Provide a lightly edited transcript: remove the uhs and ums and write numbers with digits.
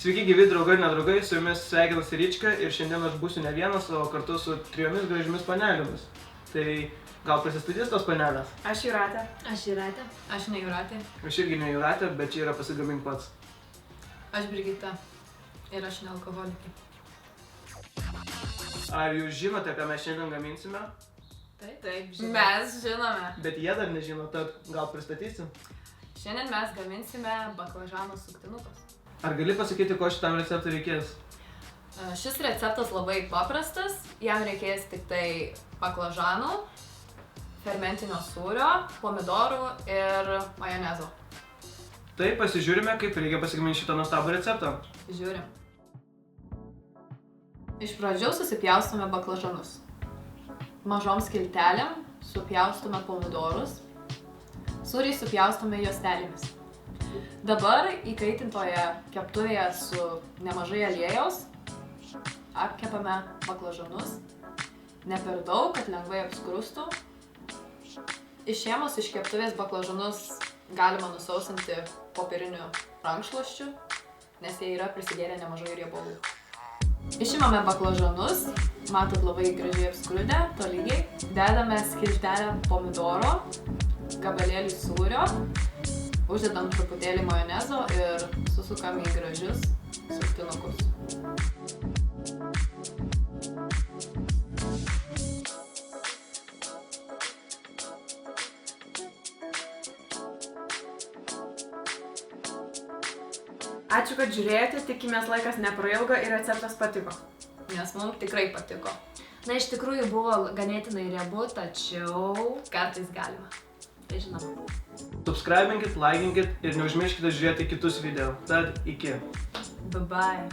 Sveiki gyvi draugai ir nedraugai, su jumis sveikinasi Ryčka ir šiandien aš būsiu ne vienas, o kartu su 3 gražiomis panelėmis. Tai gal prisistatys tos panelės? Aš Jūratė. Aš Jūratė. Aš ne Jūratė. Aš irgi ne Jūratė, bet čia yra pasigamink pats. Aš Brigita. Ir aš ne alkoholikė. Ar jūs žinote, ką mes šiandien gaminsime? Taip, žinome. Mes žinome. Bet jie dar nežino, tad gal pristatysim? Šiandien mes gaminsime baklažanų suktinukus. Ar gali pasakyti, ko šitam receptui reikės? Šis receptas labai paprastas. Jam reikės tik tai baklažanų, fermentinio sūrio, pomidorų ir majonezo. Tai pasižiūrime, kaip reikia pasigaminti šitą nuostabų receptą. Žiūrim. Iš pradžių susipjaustome baklažanus. Mažom skiltelėm supjaustome pomidorus. Sūrį supjaustome juostelėmis. Dabar įkaitintoje keptuvėje su nemažai aliejaus apkepame baklažanus. Ne per daug, kad lengvai apskrustų. Išėmus iš keptuvės baklažanus galima nusausinti popieriniu rankšluosčiu, nes jie yra prisigėrę nemažai riebalų. Išimame baklažanus, matot labai gražiai apskrudę, tolygiai. Dedame skiltelę pomidoro, gabalėlį sūrio, uždedam truputėlį majonezo ir susukam į gražius suktinukus. Ačiū, kad žiūrėjote, tikimės laikas neprailgo ir receptas patiko. Nes mums tikrai patiko. Na, iš tikrųjų buvo ganėtinai riebu, tačiau Kartais galima. tai žinoma. Subscribinkit, laikinkit ir neužmirškite žiūrėti kitus video. Tad iki. Bye bye.